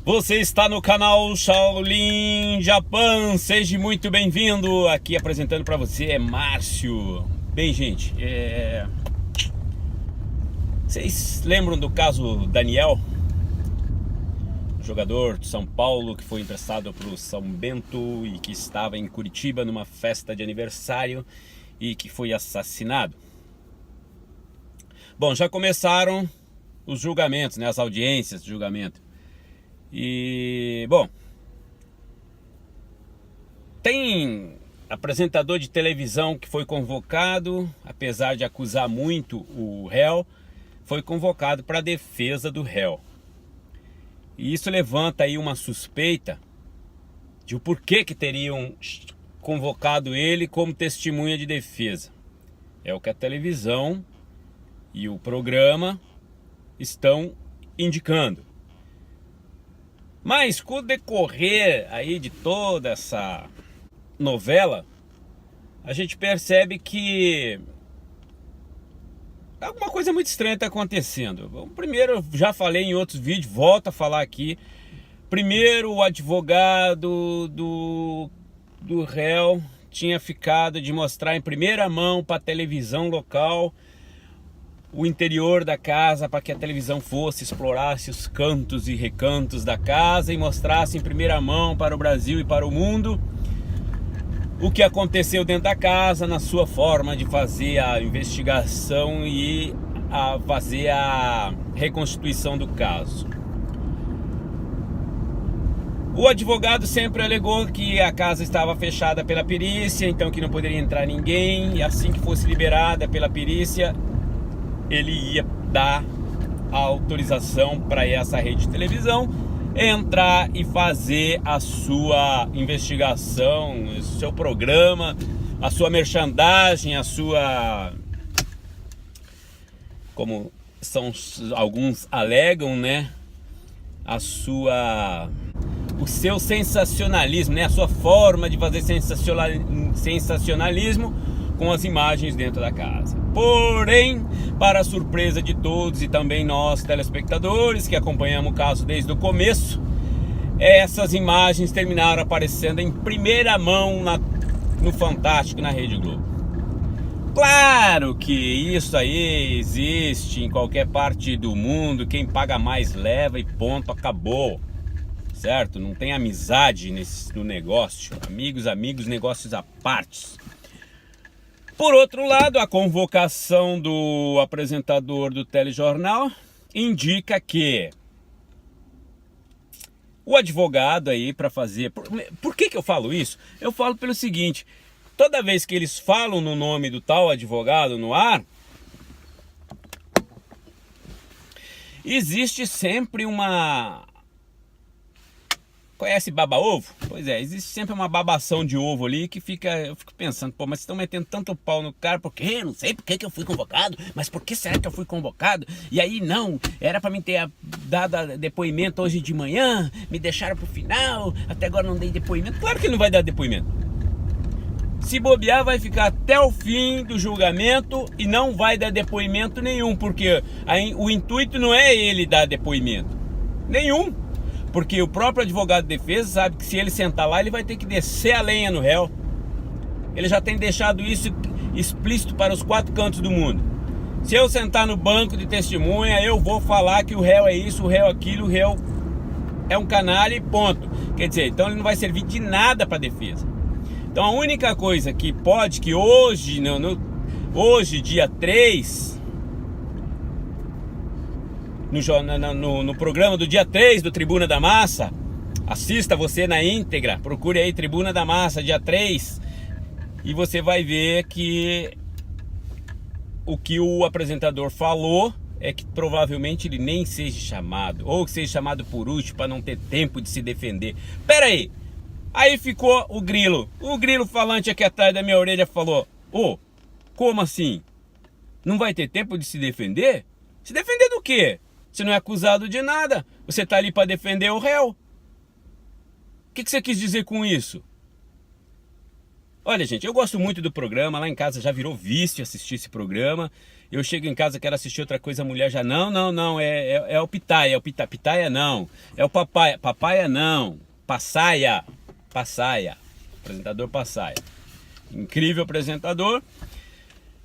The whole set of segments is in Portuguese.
Você está no canal Shaolin Japan, seja muito bem-vindo. Aqui apresentando para você é Márcio. Bem, gente, vocês lembram do caso Daniel? Jogador de São Paulo que foi emprestado para o São Bento e que estava em Curitiba numa festa de aniversário e que foi assassinado. Bom, já começaram os julgamentos, né, as audiências de julgamento. E, bom, tem apresentador de televisão que foi convocado, apesar de acusar muito o réu, foi convocado para a defesa do réu. E isso levanta aí uma suspeita de o porquê que teriam convocado ele como testemunha de defesa. É o que a televisão e o programa estão indicando. Mas com o decorrer aí de toda essa novela, a gente percebe que alguma coisa muito estranha está acontecendo. Bom, primeiro, eu já falei em outros vídeos, volto a falar aqui. Primeiro, o advogado do réu tinha ficado de mostrar em primeira mão para a televisão local o interior da casa, para que a televisão explorasse os cantos e recantos da casa e mostrasse em primeira mão para o Brasil e para o mundo o que aconteceu dentro da casa, na sua forma de fazer a investigação e a fazer a reconstituição do caso. O advogado sempre alegou que a casa estava fechada pela perícia, então que não poderia entrar ninguém, e assim que fosse liberada pela perícia, ele ia dar a autorização para essa rede de televisão entrar e fazer a sua investigação, o seu programa, a sua merchandising, a sua, como alguns alegam, né, o seu sensacionalismo, né, a sua forma de fazer sensacionalismo com as imagens dentro da casa. Porém, para a surpresa de todos e também nós telespectadores que acompanhamos o caso desde o começo, essas imagens terminaram aparecendo em primeira mão no Fantástico, na Rede Globo. Claro que isso aí existe em qualquer parte do mundo, quem paga mais leva e ponto, acabou, certo? Não tem amizade no negócio, amigos, negócios à parte. Por outro lado, a convocação do apresentador do telejornal indica que o advogado aí para fazer... Por que eu falo isso? Eu falo pelo seguinte: toda vez que eles falam no nome do tal advogado no ar, existe sempre uma... Conhece baba-ovo? Pois é, existe sempre uma babação de ovo ali que eu fico pensando, pô, mas vocês estão metendo tanto pau no cara, por quê? Não sei por que eu fui convocado, mas por que será que eu fui convocado? E aí não, era pra mim ter dado depoimento hoje de manhã, me deixaram pro final, até agora não dei depoimento. Claro que ele não vai dar depoimento. Se bobear, vai ficar até o fim do julgamento e não vai dar depoimento nenhum, porque o intuito não é ele dar depoimento nenhum. Porque o próprio advogado de defesa sabe que se ele sentar lá, ele vai ter que descer a lenha no réu. Ele já tem deixado isso explícito para os 4 cantos do mundo. Se eu sentar no banco de testemunha, eu vou falar que o réu é isso, o réu é aquilo, o réu é um canalha e ponto. Quer dizer, então ele não vai servir de nada para a defesa. Então a única coisa que pode, que hoje, hoje dia 3... No programa do dia 3 do Tribuna da Massa, assista você na íntegra, procure aí Tribuna da Massa, dia 3, e você vai ver que o que o apresentador falou é que provavelmente ele nem seja chamado, ou que seja chamado por último para não ter tempo de se defender. Pera aí ficou o grilo falante aqui atrás da minha orelha falou: ô, como assim? Não vai ter tempo de se defender? Se defender do quê? Você não é acusado de nada, você está ali para defender o réu. O que você quis dizer com isso? Olha, gente, eu gosto muito do programa. Lá em casa já virou vício assistir esse programa. Eu chego em casa, quero assistir outra coisa, a mulher já, não, é o Pitaia, Pitaia não. É o Papaya não. Passaia, apresentador Passaia. Incrível apresentador,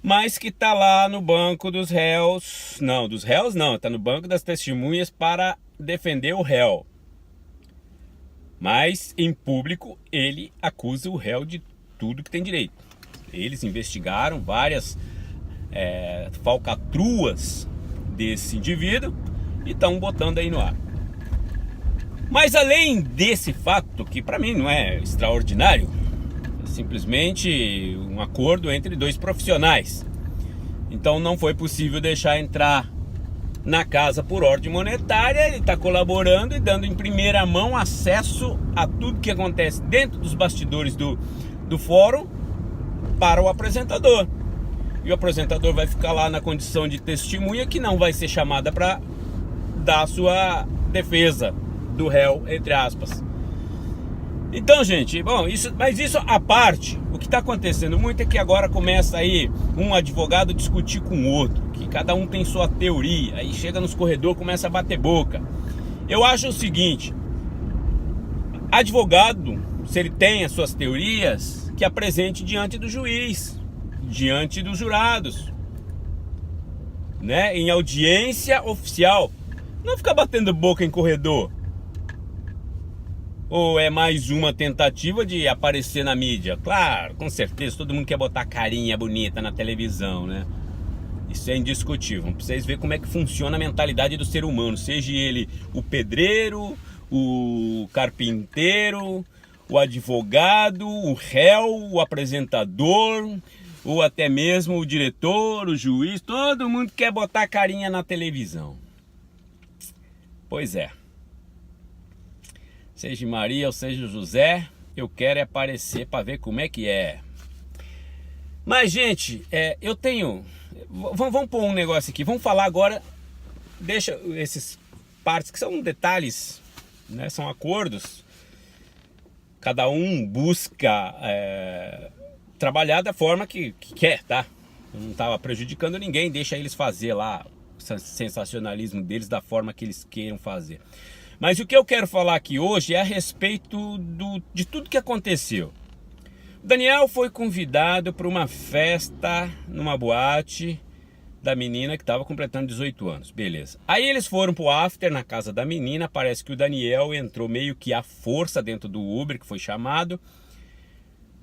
mas que tá lá no banco dos réus. Não, dos réus não, tá no banco das testemunhas para defender o réu. Mas em público ele acusa o réu de tudo que tem direito. Eles investigaram várias falcatruas desse indivíduo e estão botando aí no ar. Mas além desse fato, que para mim não é extraordinário, é simplesmente um acordo entre dois profissionais. Então não foi possível deixar entrar na casa por ordem monetária. Ele está colaborando e dando em primeira mão acesso a tudo que acontece dentro dos bastidores do fórum para o apresentador. E o apresentador vai ficar lá na condição de testemunha, que não vai ser chamada para dar a sua defesa do réu, entre aspas. Então, gente, bom, mas isso à parte, o que está acontecendo muito é que agora começa aí um advogado discutir com o outro, que cada um tem sua teoria, aí chega nos corredores, começa a bater boca. Eu acho o seguinte: advogado, se ele tem as suas teorias, que apresente diante do juiz, diante dos jurados, né, em audiência oficial. Não ficar batendo boca em corredor. Ou é mais uma tentativa de aparecer na mídia? Claro, com certeza, todo mundo quer botar carinha bonita na televisão, né? Isso é indiscutível. Pra vocês verem como é que funciona a mentalidade do ser humano. Seja ele o pedreiro, o carpinteiro, o advogado, o réu, o apresentador, ou até mesmo o diretor, o juiz. Todo mundo quer botar carinha na televisão. Pois é. Seja Maria ou seja José, eu quero é aparecer para ver como é que é. Mas, gente, eu tenho... Vamos pôr um negócio aqui. Vamos falar agora... Deixa esses partes que são detalhes, né? São acordos. Cada um busca trabalhar da forma que quer, tá? Eu não estava prejudicando ninguém. Deixa eles fazer lá o sensacionalismo deles da forma que eles queiram fazer. Mas o que eu quero falar aqui hoje é a respeito de tudo que aconteceu. O Daniel foi convidado para uma festa numa boate da menina que estava completando 18 anos. Beleza. Aí eles foram pro after na casa da menina. Parece que o Daniel entrou meio que à força dentro do Uber que foi chamado.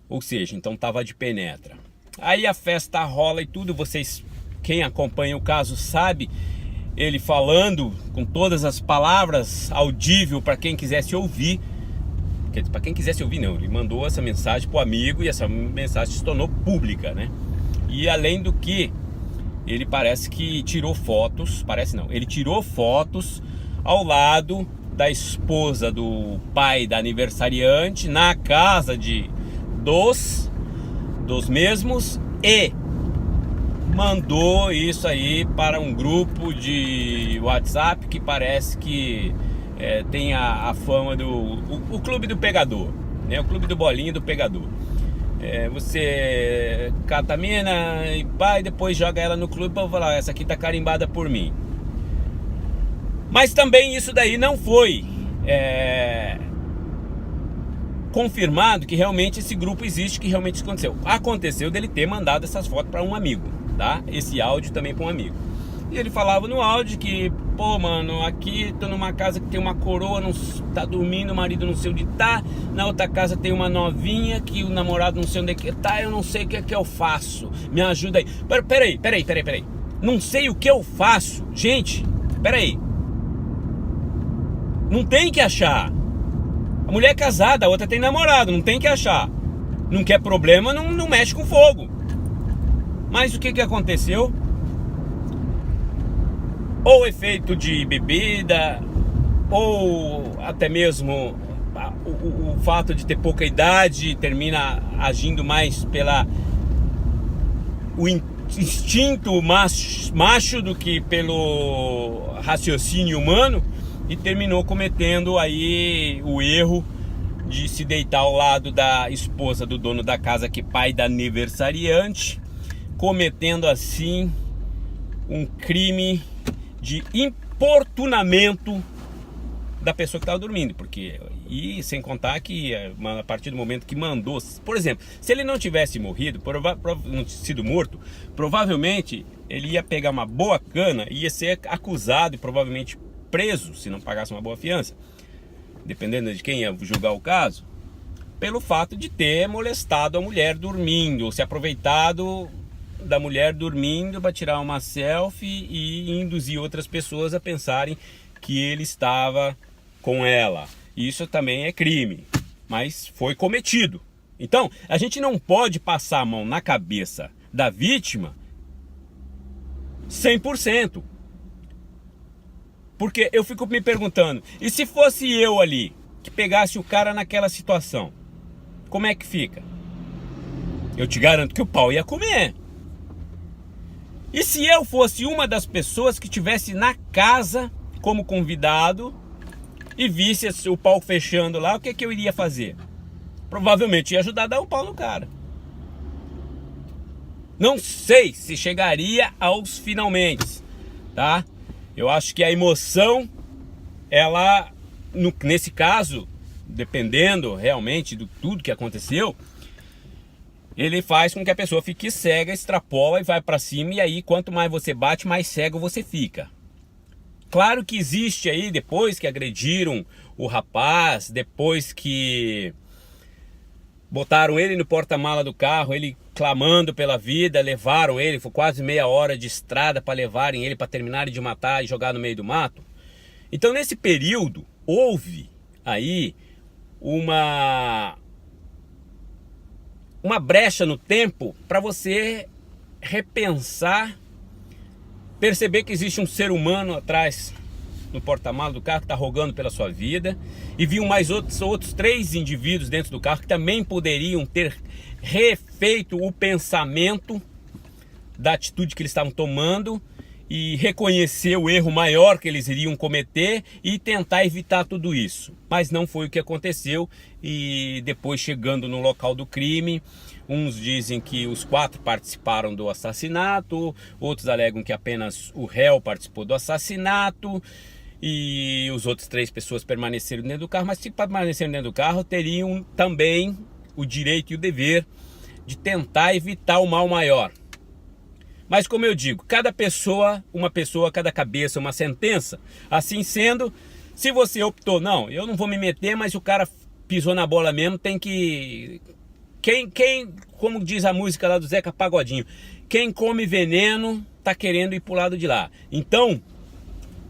Ou seja, então tava de penetra. Aí a festa rola e tudo. Vocês, quem acompanha o caso sabe... Ele falando com todas as palavras audível para quem quisesse ouvir. Para quem quisesse ouvir não, ele mandou essa mensagem para o amigo e essa mensagem se tornou pública, né? E além do que, ele parece que tirou fotos, ele tirou fotos ao lado da esposa do pai da aniversariante na casa dos mesmos e mandou isso aí para um grupo de WhatsApp que parece que tem a fama o clube do pegador, né? O clube do bolinho do pegador. Você cata a mina e pai, depois joga ela no clube para falar, essa aqui tá carimbada por mim. Mas também isso daí não foi confirmado que realmente esse grupo existe, que realmente isso aconteceu. Aconteceu dele ter mandado essas fotos para um amigo, tá? Esse áudio também para um amigo. E ele falava no áudio que, pô, mano, aqui tô numa casa que tem uma coroa, não tá dormindo, o marido não sei onde tá. Na outra casa tem uma novinha que o namorado não sei onde é que tá, eu não sei o que é que eu faço. Me ajuda aí. Peraí. Não sei o que eu faço. Gente, peraí. Não tem que achar. A mulher é casada, a outra tem namorado, não tem que achar. Não quer problema, não mexe com fogo. Mas o que aconteceu? Ou efeito de bebida, ou até mesmo o fato de ter pouca idade termina agindo mais o instinto macho do que pelo raciocínio humano, e terminou cometendo aí o erro de se deitar ao lado da esposa do dono da casa, que é pai da aniversariante, cometendo assim um crime de importunamento da pessoa que estava dormindo, e sem contar que a partir do momento que mandou, por exemplo, se ele não tivesse morrido, não sido morto, provavelmente ele ia pegar uma boa cana e ia ser acusado e provavelmente preso, se não pagasse uma boa fiança, dependendo de quem ia julgar o caso, pelo fato de ter molestado a mulher dormindo, ou se aproveitado da mulher dormindo para tirar uma selfie e induzir outras pessoas a pensarem que ele estava com ela. Isso também é crime, mas foi cometido. Então, a gente não pode passar a mão na cabeça da vítima 100%. Porque eu fico me perguntando, e se fosse eu ali, que pegasse o cara naquela situação, como é que fica? Eu te garanto que o pau ia comer. E se eu fosse uma das pessoas que estivesse na casa como convidado e visse o pau fechando lá, o que eu iria fazer? Provavelmente ia ajudar a dar um pau no cara. Não sei se chegaria aos finalmente, tá? Eu acho que a emoção, ela, nesse caso, dependendo realmente de tudo que aconteceu, ele faz com que a pessoa fique cega, extrapola e vai para cima, e aí quanto mais você bate, mais cego você fica. Claro que existe aí, depois que agrediram o rapaz, depois que botaram ele no porta-mala do carro, ele clamando pela vida, levaram ele, foi quase meia hora de estrada para levarem ele, para terminarem de matar e jogar no meio do mato. Então nesse período houve aí uma brecha no tempo para você repensar, perceber que existe um ser humano atrás no porta-malas do carro que está rogando pela sua vida, e viu mais outros 3 indivíduos dentro do carro que também poderiam ter refeito o pensamento da atitude que eles estavam tomando e reconhecer o erro maior que eles iriam cometer e tentar evitar tudo isso. Mas não foi o que aconteceu, e depois, chegando no local do crime, uns dizem que os 4 participaram do assassinato, outros alegam que apenas o réu participou do assassinato, e os outros 3 pessoas permaneceram dentro do carro. Mas se permaneceram dentro do carro, teriam também o direito e o dever de tentar evitar o mal maior. Mas como eu digo, cada pessoa, uma pessoa, cada cabeça, uma sentença. Assim sendo, se você optou, não, eu não vou me meter, mas o cara pisou na bola mesmo, tem que... como diz a música lá do Zeca Pagodinho, quem come veneno tá querendo ir pro lado de lá. Então,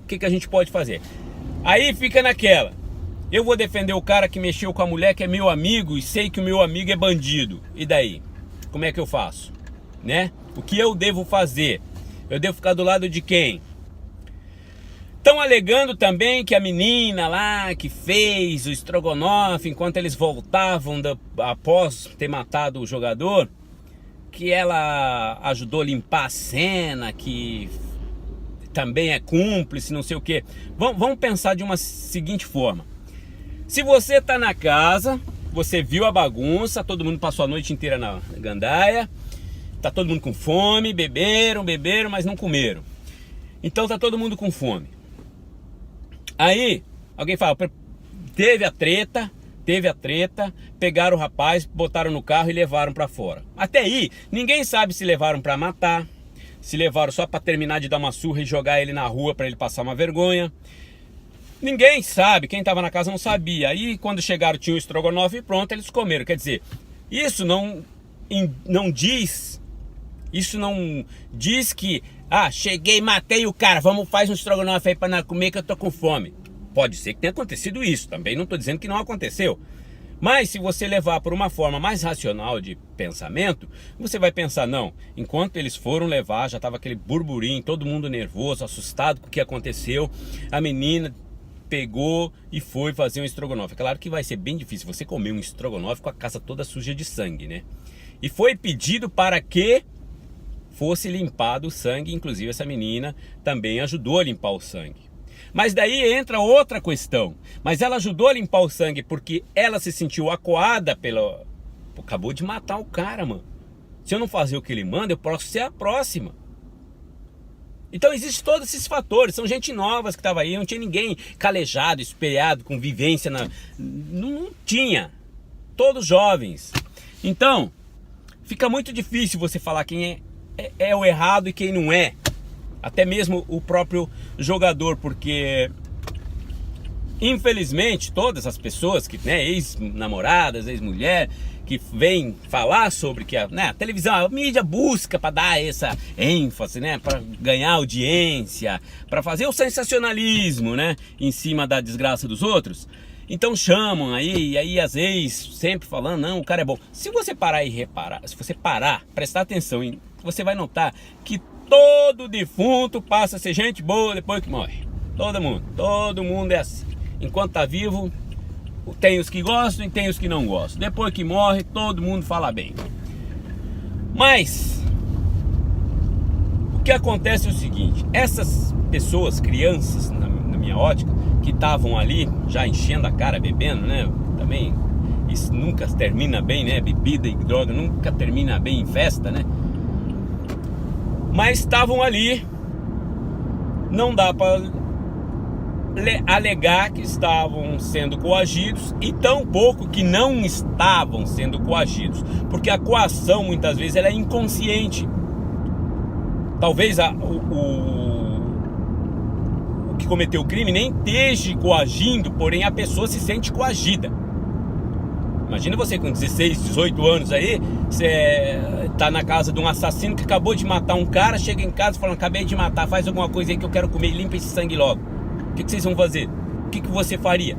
o que a gente pode fazer? Aí fica naquela, eu vou defender o cara que mexeu com a mulher, que é meu amigo, e sei que o meu amigo é bandido. E daí? Como é que eu faço? Né? O que eu devo fazer? Eu devo ficar do lado de quem? Estão alegando também que a menina lá que fez o estrogonofe enquanto eles voltavam após ter matado o jogador, que ela ajudou a limpar a cena, que também é cúmplice, não sei o que. Vamos pensar de uma seguinte forma. Se você está na casa, você viu a bagunça, todo mundo passou a noite inteira na gandaia, tá todo mundo com fome, beberam, mas não comeram. Então tá todo mundo com fome. Aí, alguém fala, teve a treta, pegaram o rapaz, botaram no carro e levaram para fora. Até aí, ninguém sabe se levaram para matar, se levaram só para terminar de dar uma surra e jogar ele na rua para ele passar uma vergonha. Ninguém sabe, quem estava na casa não sabia. Aí quando chegaram tinha o estrogonofe e pronto, eles comeram. Quer dizer, isso não diz que, cheguei, matei o cara, faz um estrogonofe aí para nós comer que eu tô com fome. Pode ser que tenha acontecido isso, também não estou dizendo que não aconteceu. Mas se você levar por uma forma mais racional de pensamento, você vai pensar, não, enquanto eles foram levar, já estava aquele burburinho, todo mundo nervoso, assustado com o que aconteceu, a menina pegou e foi fazer um estrogonofe. Claro que vai ser bem difícil você comer um estrogonofe com a casa toda suja de sangue, né? E foi pedido para que fosse limpado o sangue, inclusive essa menina também ajudou a limpar o sangue. Mas daí entra outra questão. Mas ela ajudou a limpar o sangue porque ela se sentiu acuada pelo... Pô, acabou de matar o cara, mano. Se eu não fazer o que ele manda, eu posso ser a próxima. Então existem todos esses fatores. São gente novas que estava aí, não tinha ninguém calejado, espelhado, com vivência na... Não tinha. Todos jovens. Então, fica muito difícil você falar quem é o errado e quem não é. Até mesmo o próprio jogador, porque infelizmente todas as pessoas que, né, ex-namoradas, ex-mulher, que vêm falar sobre que a televisão, a mídia busca para dar essa ênfase, né, para ganhar audiência, para fazer o sensacionalismo, né, em cima da desgraça dos outros. Então chamam aí, e aí as ex sempre falando, não, o cara é bom. Se você parar e reparar, se você parar, prestar atenção, você vai notar que todo defunto passa a ser gente boa depois que morre. Todo mundo é assim. Enquanto tá vivo, tem os que gostam e tem os que não gostam. Depois que morre, todo mundo fala bem. Mas o que acontece é o seguinte: essas pessoas, crianças, na minha ótica, que estavam ali já enchendo a cara, bebendo, né? Também isso nunca termina bem, né? Bebida e droga nunca termina bem em festa, né? Mas estavam ali, não dá para alegar que estavam sendo coagidos e tampouco que não estavam sendo coagidos, porque a coação muitas vezes ela é inconsciente. Talvez o que cometeu o crime nem esteja coagindo, porém a pessoa se sente coagida. Imagina você com 16, 18 anos aí, você tá na casa de um assassino que acabou de matar um cara, chega em casa falando, acabei de matar, faz alguma coisa aí que eu quero comer, limpa esse sangue logo. O que vocês vão fazer? O que você faria?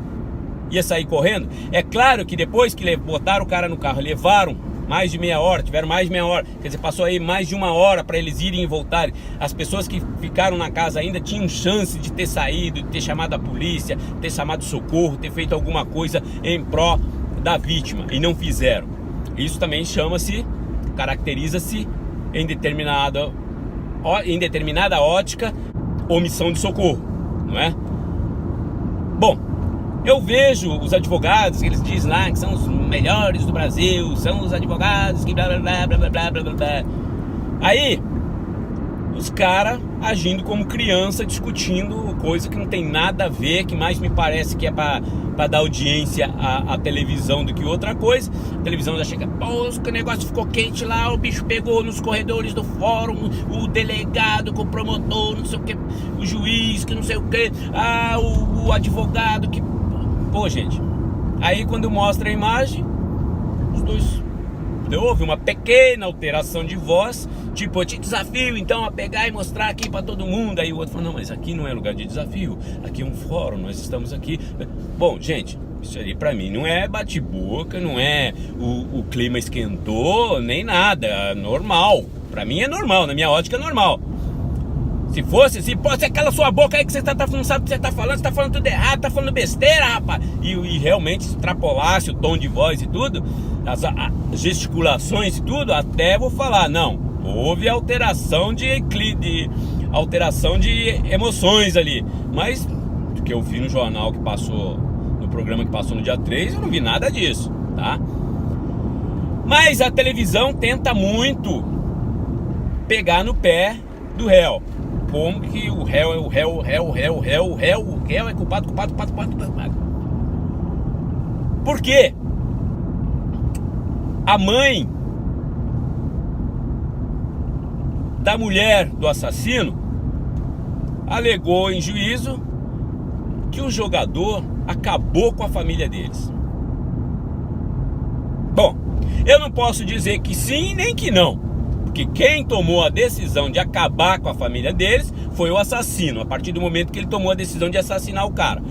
Ia sair correndo? É claro que depois que botaram o cara no carro, levaram mais de meia hora, tiveram mais de meia hora, quer dizer, passou aí mais de uma hora para eles irem e voltarem. As pessoas que ficaram na casa ainda tinham chance de ter saído, de ter chamado a polícia, ter chamado socorro, ter feito alguma coisa em pró da vítima, e não fizeram. Isso também caracteriza-se em determinada ótica, omissão de socorro, não é? Bom, eu vejo os advogados que eles dizem lá que são os melhores do Brasil, são os advogados que blá blá blá blá blá blá blá. Aí os caras agindo como criança, discutindo coisa que não tem nada a ver, que mais me parece que é para dar audiência à televisão do que outra coisa. A televisão já chega, pô, o negócio ficou quente lá, o bicho pegou nos corredores do fórum, o delegado com o promotor, não sei o que, o juiz que não sei o que, o advogado que... Pô, gente, aí quando mostra a imagem, os dois... houve uma pequena alteração de voz, tipo, eu te desafio então a pegar e mostrar aqui pra todo mundo. Aí o outro falou, não, mas aqui não é lugar de desafio, aqui é um fórum, nós estamos aqui. Bom, gente, isso ali pra mim não é bate-boca, não é o clima esquentou, nem nada, é normal. Pra mim é normal, na minha ótica é normal. Se fosse assim, pô, você cala sua boca aí que você não sabe o que você tá falando tudo errado, tá falando besteira, rapaz. E realmente extrapolasse o tom de voz e tudo, as gesticulações e tudo, até vou falar, não, houve alteração de emoções ali. Mas o que eu vi no jornal que passou, no programa que passou no dia 3, eu não vi nada disso, tá? Mas a televisão tenta muito pegar no pé do réu. Como que o réu é culpado. Por quê? A mãe da mulher do assassino alegou em juízo que o jogador acabou com a família deles. Bom, eu não posso dizer que sim nem que não, porque quem tomou a decisão de acabar com a família deles foi o assassino, a partir do momento que ele tomou a decisão de assassinar o cara.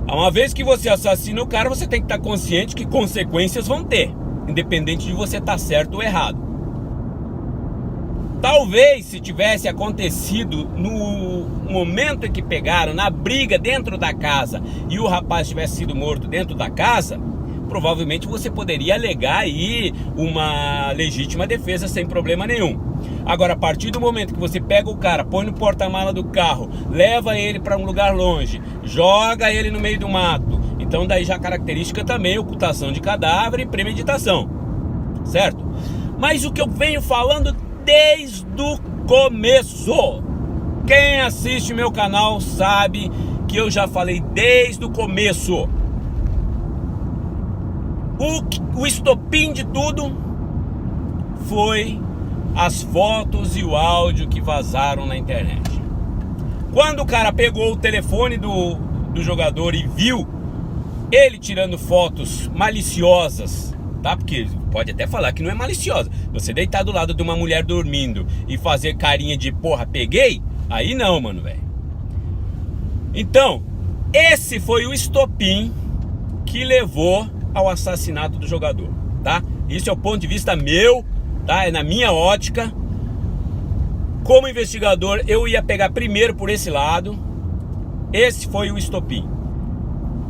Uma vez que você assassina o cara, você tem que estar consciente que consequências vão ter, independente de você estar certo ou errado. Talvez se tivesse acontecido no momento em que pegaram, na briga dentro da casa, e o rapaz tivesse sido morto dentro da casa, provavelmente você poderia alegar aí uma legítima defesa sem problema nenhum. Agora, a partir do momento que você pega o cara, põe no porta-mala do carro, leva ele para um lugar longe, joga ele no meio do mato, então daí já característica também ocultação de cadáver e premeditação, certo? Mas o que eu venho falando desde o começo, quem assiste meu canal sabe que eu já falei desde o começo. O estopim de tudo foi as fotos e o áudio que vazaram na internet. Quando o cara pegou o telefone do jogador e viu ele tirando fotos maliciosas, tá? Porque pode até falar que não é maliciosa. Você deitar do lado de uma mulher dormindo e fazer carinha de porra, peguei, aí não, mano, velho. Então, esse foi o estopim que levou ao assassinato do jogador, tá? Isso é o ponto de vista meu, tá? É na minha ótica. Como investigador, eu ia pegar primeiro por esse lado. Esse foi o estopim.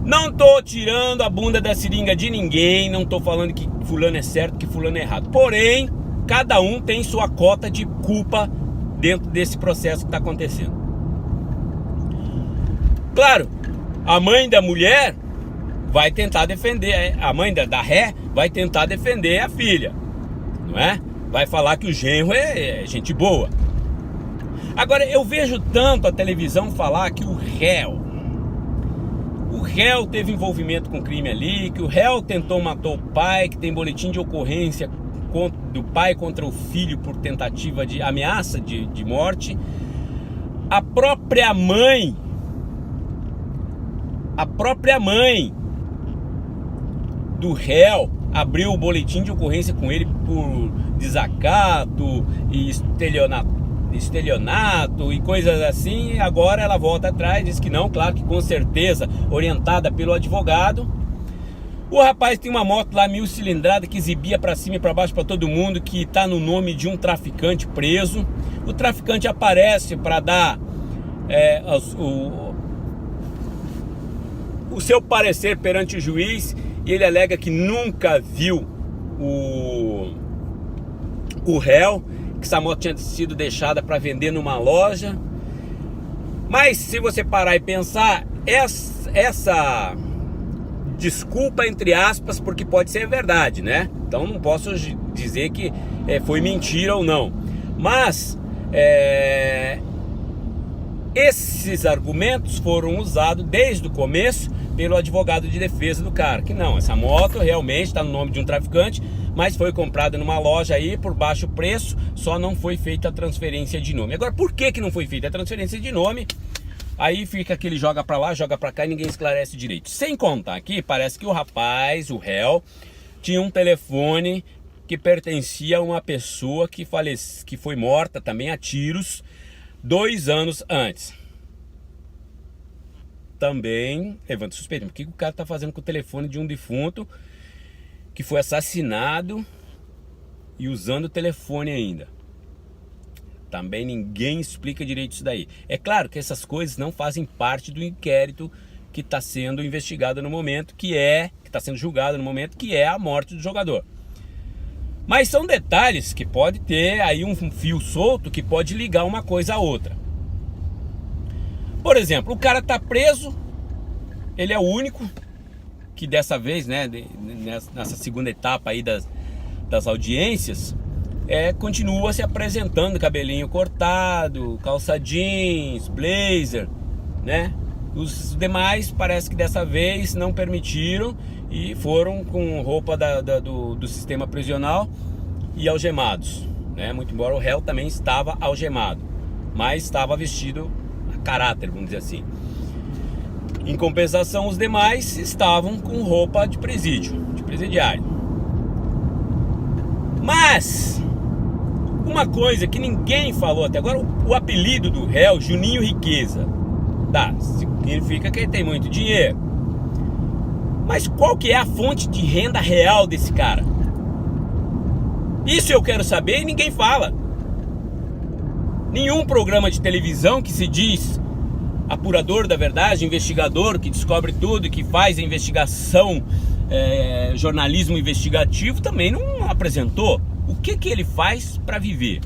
Não tô tirando a bunda da seringa de ninguém, não tô falando que fulano é certo, que fulano é errado. Porém, cada um tem sua cota de culpa dentro desse processo que está acontecendo. Claro, a mãe da mulher vai tentar defender, a mãe da ré vai tentar defender a filha, não é? Vai falar que o genro é gente boa. Agora, eu vejo tanto a televisão falar que o réu teve envolvimento com crime ali, que o réu tentou matar o pai, que tem boletim de ocorrência do pai contra o filho por tentativa de ameaça de morte. A própria mãe do réu abriu o boletim de ocorrência com ele por desacato e estelionato e coisas assim. Agora ela volta atrás, diz que não, claro que com certeza, orientada pelo advogado. O rapaz tem uma moto lá 1000 cilindrada que exibia para cima e para baixo para todo mundo, que está no nome de um traficante preso. O traficante aparece para dar o seu parecer perante o juiz, e ele alega que nunca viu o réu, que essa moto tinha sido deixada para vender numa loja. Mas se você parar e pensar, essa desculpa entre aspas, porque pode ser verdade, né? Então não posso dizer que foi mentira ou não. Mas esses argumentos foram usados desde o começo pelo advogado de defesa do cara, que não, essa moto realmente está no nome de um traficante, mas foi comprada numa loja aí por baixo preço, só não foi feita a transferência de nome. Agora, por que não foi feita a transferência de nome? Aí fica aquele joga pra lá, joga pra cá e ninguém esclarece direito. Sem contar que parece que o rapaz, o réu, tinha um telefone que pertencia a uma pessoa que foi morta também a tiros 2 anos antes. Também levanta suspeita. O que o cara tá fazendo com o telefone de um defunto que foi assassinado e usando o telefone ainda? Também ninguém explica direito isso daí. É claro que essas coisas não fazem parte do inquérito que está sendo investigado no momento, que está sendo julgado no momento, que é a morte do jogador. Mas são detalhes que pode ter aí um fio solto que pode ligar uma coisa a outra. Por exemplo, o cara está preso, ele é o único que dessa vez, né, nessa segunda etapa aí das audiências, continua se apresentando, cabelinho cortado, calça jeans, blazer, né? Os demais parece que dessa vez não permitiram e foram com roupa do sistema prisional e algemados, né? Muito embora o réu também estava algemado, mas estava vestido a caráter, vamos dizer assim. Em compensação, os demais estavam com roupa de presídio, de presidiário. Mas uma coisa que ninguém falou até agora, o apelido do réu, Juninho Riqueza, tá, significa que ele tem muito dinheiro. Mas qual que é a fonte de renda real desse cara? Isso eu quero saber e ninguém fala. Nenhum programa de televisão que se diz apurador da verdade, investigador, que descobre tudo, que faz a investigação jornalismo investigativo, também não apresentou o que ele faz para viver.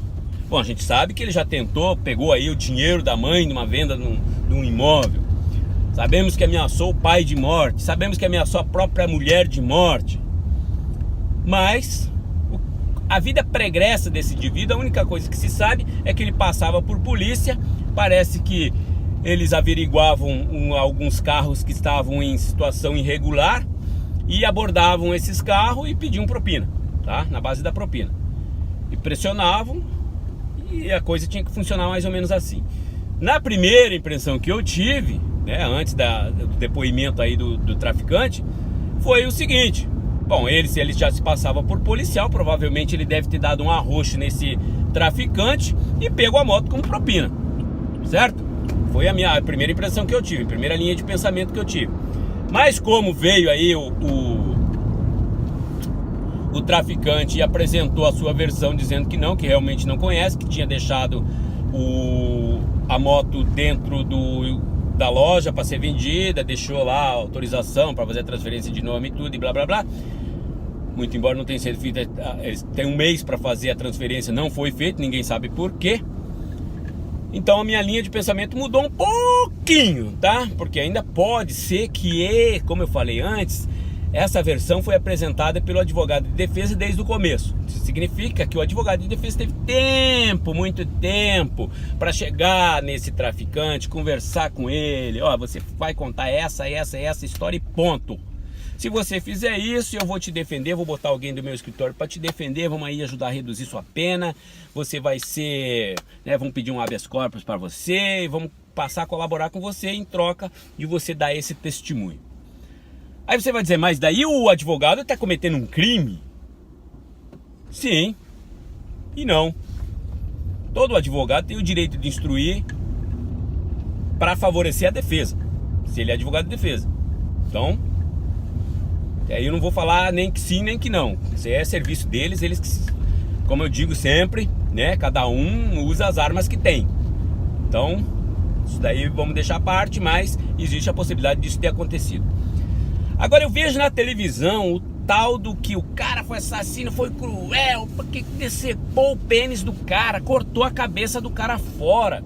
Bom, a gente sabe que ele já tentou, pegou aí o dinheiro da mãe numa venda de um imóvel. Sabemos que ameaçou o pai de morte, sabemos que ameaçou a própria mulher de morte. Mas a vida pregressa desse indivíduo, a única coisa que se sabe é que ele passava por polícia. Parece que eles averiguavam alguns carros que estavam em situação irregular e abordavam esses carros e pediam propina, tá? Na base da propina. E pressionavam e a coisa tinha que funcionar mais ou menos assim. Na primeira impressão que eu tive, né, antes do depoimento aí do traficante, foi o seguinte: bom, se ele já se passava por policial, provavelmente ele deve ter dado um arroxo nesse traficante e pego a moto como propina, certo? Foi a minha primeira impressão que eu tive, a primeira linha de pensamento que eu tive. Mas como veio aí o traficante e apresentou a sua versão dizendo que não, que realmente não conhece, que tinha deixado a moto dentro da loja para ser vendida, deixou lá a autorização para fazer a transferência de nome e tudo e blá blá blá. Muito embora não tenha sido feito, tem um mês para fazer a transferência, não foi feito, ninguém sabe por quê. Então a minha linha de pensamento mudou um pouquinho, tá? Porque ainda pode ser que, como eu falei antes, essa versão foi apresentada pelo advogado de defesa desde o começo. Isso significa que o advogado de defesa teve tempo, muito tempo, para chegar nesse traficante, conversar com ele. Ó, você vai contar essa história e ponto. Se você fizer isso, eu vou te defender, vou botar alguém do meu escritório para te defender, vamos aí ajudar a reduzir sua pena. Você vai ser, né, vamos pedir um habeas corpus para você e vamos passar a colaborar com você em troca de você dar esse testemunho. Aí você vai dizer, mas daí o advogado está cometendo um crime? Sim e não. Todo advogado tem o direito de instruir para favorecer a defesa, se ele é advogado de defesa. Então, aí eu não vou falar nem que sim, nem que não. Isso é serviço deles, eles, como eu digo sempre, né, cada um usa as armas que tem. Então, isso daí vamos deixar à parte, mas existe a possibilidade disso ter acontecido. Agora eu vejo na televisão o tal do que o cara foi assassino, foi cruel, porque decepou o pênis do cara, cortou a cabeça do cara fora.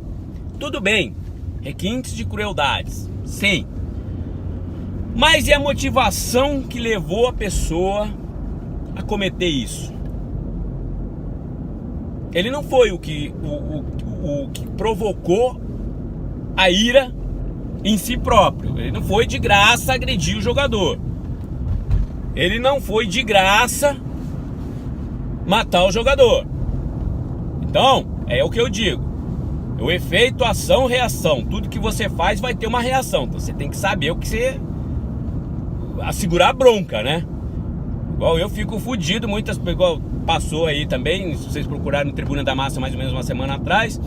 Tudo bem, requintes de crueldades, sim. Mas e a motivação que levou a pessoa a cometer isso? Ele não foi o que provocou a ira em si próprio. Ele não foi de graça agredir o jogador. Ele não foi de graça matar o jogador. Então, é o que eu digo. O efeito ação-reação. Tudo que você faz vai ter uma reação. Então você tem que saber o que você... segurar a bronca, né? Igual eu fico fudido, igual passou aí também, se vocês procurarem no Tribuna da Massa mais ou menos uma semana atrás,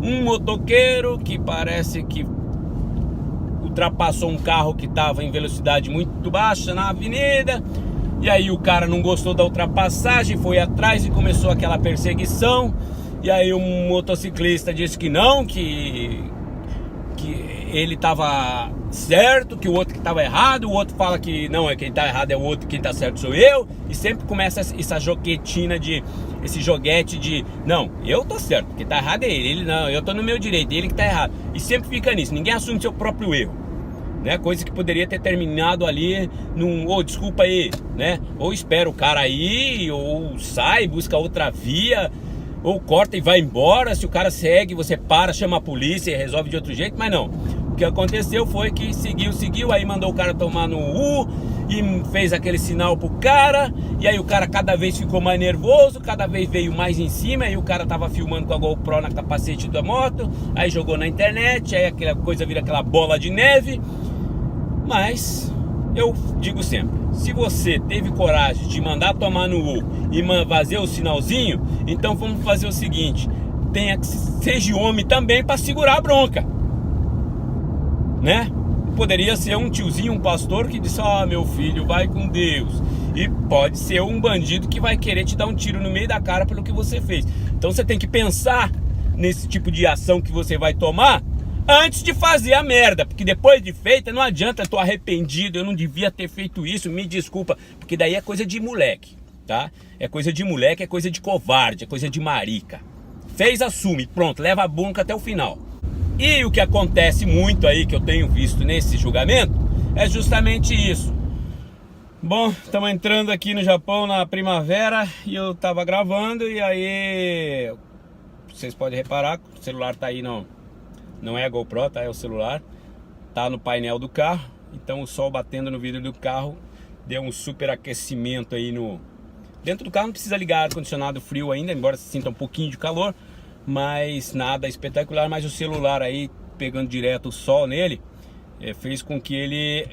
um motoqueiro que parece que ultrapassou um carro que estava em velocidade muito baixa na avenida, e aí o cara não gostou da ultrapassagem, foi atrás e começou aquela perseguição, e aí o motociclista disse que não, que ele estava certo, que o outro que estava errado, o outro fala que não, quem está errado é o outro, quem está certo sou eu, e sempre começa essa joguetina esse joguete de, não, eu tô certo, quem está errado é ele não, eu tô no meu direito, ele que está errado, e sempre fica nisso, ninguém assume seu próprio erro, né, coisa que poderia ter terminado ali desculpa aí, né, ou espera o cara aí, ou sai, busca outra via, ou corta e vai embora. Se o cara segue, você para, chama a polícia e resolve de outro jeito, mas não. O que aconteceu foi que seguiu, aí mandou o cara tomar no U e fez aquele sinal pro cara, e aí o cara cada vez ficou mais nervoso, cada vez veio mais em cima, aí o cara tava filmando com a GoPro na capacete da moto, aí jogou na internet, aí aquela coisa vira aquela bola de neve. Mas eu digo sempre, se você teve coragem de mandar tomar no U e fazer o sinalzinho, então vamos fazer o seguinte, seja homem também para segurar a bronca, né? Poderia ser um tiozinho, um pastor que disse, meu filho, vai com Deus. E pode ser um bandido que vai querer te dar um tiro no meio da cara pelo que você fez. Então você tem que pensar nesse tipo de ação que você vai tomar antes de fazer a merda, porque depois de feita não adianta, eu tô arrependido, eu não devia ter feito isso, me desculpa, porque daí é coisa de moleque, tá? É coisa de moleque, é coisa de covarde, é coisa de marica. Fez, assume, pronto, leva a bronca até o final. E o que acontece muito aí, que eu tenho visto nesse julgamento, é justamente isso. Bom, estamos entrando aqui no Japão na primavera e eu tava gravando e aí vocês podem reparar que o celular tá aí, não é a GoPro, tá? É o celular, tá no painel do carro, então o sol batendo no vidro do carro deu um super aquecimento aí dentro do carro. Não precisa ligar ar-condicionado frio ainda, embora se sinta um pouquinho de calor, mas nada espetacular. Mas o celular aí, pegando direto o sol nele, fez com que ele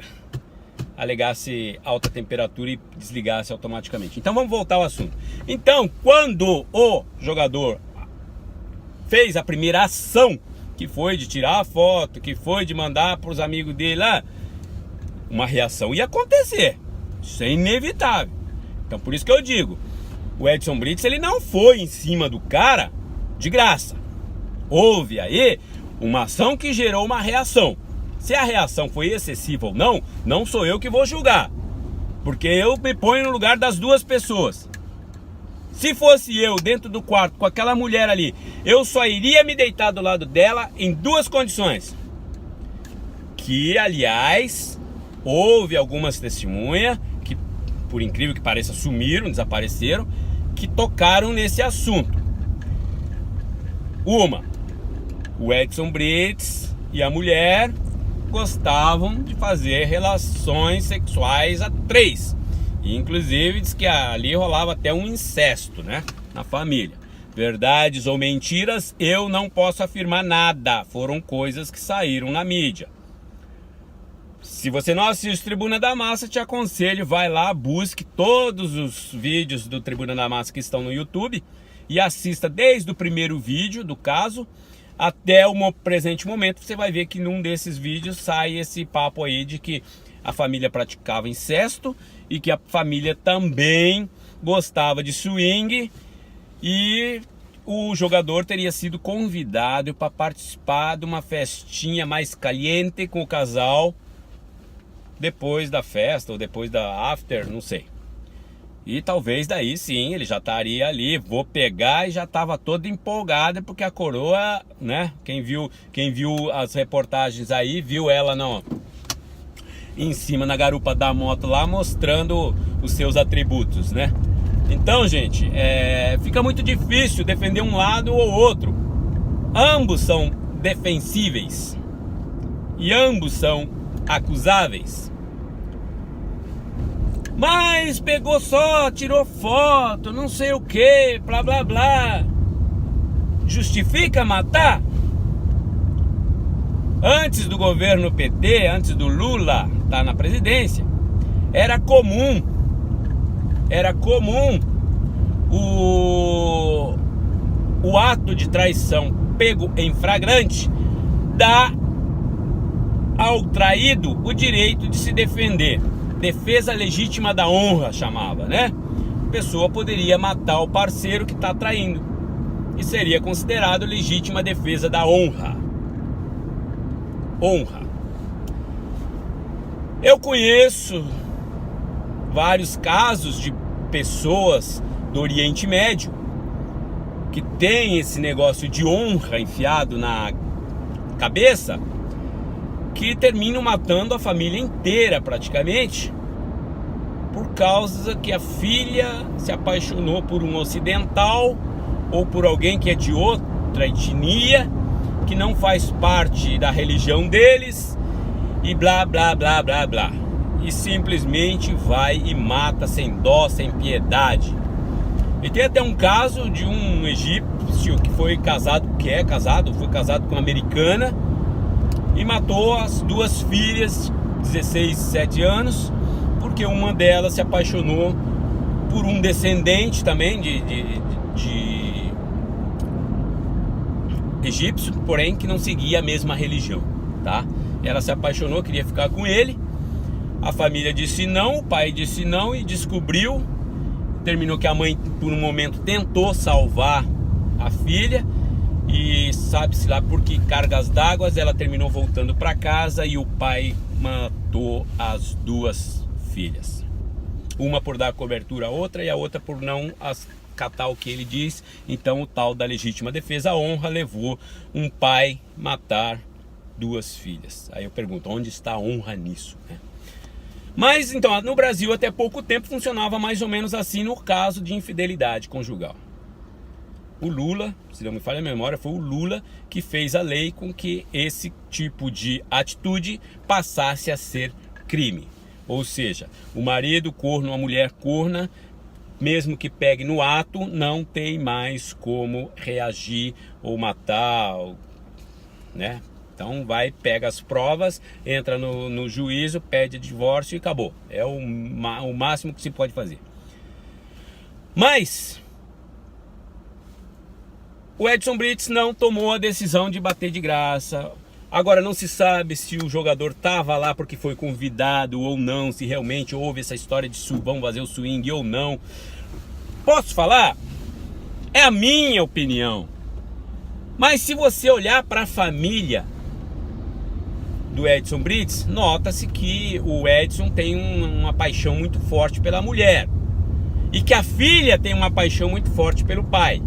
alegasse alta temperatura e desligasse automaticamente. Então vamos voltar ao assunto. Então, quando o jogador fez a primeira ação, que foi de tirar a foto, que foi de mandar para os amigos dele lá, uma reação ia acontecer. Isso é inevitável. Então por isso que eu digo, o Edson Brits, ele não foi em cima do cara de graça. Houve aí uma ação que gerou uma reação. Se a reação foi excessiva ou não, não sou eu que vou julgar, porque eu me ponho no lugar das duas pessoas. Se fosse eu dentro do quarto com aquela mulher ali, eu só iria me deitar do lado dela em duas condições. Que, aliás, houve algumas testemunhas que, por incrível que pareça, sumiram, desapareceram, que tocaram nesse assunto. Uma, o Edson Brits e a mulher gostavam de fazer relações sexuais a três. E, inclusive, diz que ali rolava até um incesto, né, na família. Verdades ou mentiras, eu não posso afirmar nada. Foram coisas que saíram na mídia. Se você não assiste Tribuna da Massa, te aconselho, vai lá, busque todos os vídeos do Tribuna da Massa que estão no YouTube e assista desde o primeiro vídeo do caso até o presente momento. Você vai ver que num desses vídeos sai esse papo aí de que a família praticava incesto e que a família também gostava de swing, e o jogador teria sido convidado para participar de uma festinha mais caliente com o casal depois da festa ou depois da after, não sei. E talvez daí sim ele já estaria ali, vou pegar, e já estava toda empolgada, porque a coroa, né? Quem viu as reportagens aí, viu ela em cima na garupa da moto lá, mostrando os seus atributos, né? Então, gente, fica muito difícil defender um lado ou outro. Ambos são defensíveis e ambos são acusáveis. Mas pegou só, tirou foto, não sei o que, blá blá blá. Justifica matar? Antes do governo PT, antes do Lula estar na presidência, era comum o ato de traição pego em flagrante dar ao traído o direito de se defender. Defesa legítima da honra, chamava, né? A pessoa poderia matar o parceiro que está traindo e seria considerado legítima defesa da honra. Eu conheço vários casos de pessoas do Oriente Médio que tem esse negócio de honra enfiado na cabeça, que terminam matando a família inteira praticamente, por causa que a filha se apaixonou por um ocidental ou por alguém que é de outra etnia, que não faz parte da religião deles, e blá blá blá blá blá, e simplesmente vai e mata sem dó, sem piedade. E tem até um caso de um egípcio que foi casado com uma americana e matou as duas filhas, 16 e 17 anos, porque uma delas se apaixonou por um descendente também de egípcio, porém que não seguia a mesma religião, tá? Ela se apaixonou, queria ficar com ele, a família disse não, o pai disse não, e descobriu, terminou que a mãe por um momento tentou salvar a filha, e sabe-se lá por que cargas d'água ela terminou voltando para casa e o pai matou as duas filhas. Uma por dar cobertura à outra e a outra por não acatar o que ele diz. Então o tal da legítima defesa, a honra, levou um pai matar duas filhas. Aí eu pergunto, onde está a honra nisso, né? Mas então, no Brasil até pouco tempo funcionava mais ou menos assim no caso de infidelidade conjugal. O Lula, se não me falha a memória, foi o Lula que fez a lei com que esse tipo de atitude passasse a ser crime. Ou seja, o marido corno, a mulher corna, mesmo que pegue no ato, não tem mais como reagir ou matar, né? Então vai, pega as provas, entra no juízo, pede divórcio e acabou. É o máximo que se pode fazer. Mas o Edson Brits não tomou a decisão de bater de graça. Agora não se sabe se o jogador estava lá porque foi convidado ou não, se realmente houve essa história de vão fazer o swing ou não. Posso falar? É a minha opinião. Mas se você olhar para a família do Edson Brits, nota-se que o Edson tem uma paixão muito forte pela mulher e que a filha tem uma paixão muito forte pelo pai.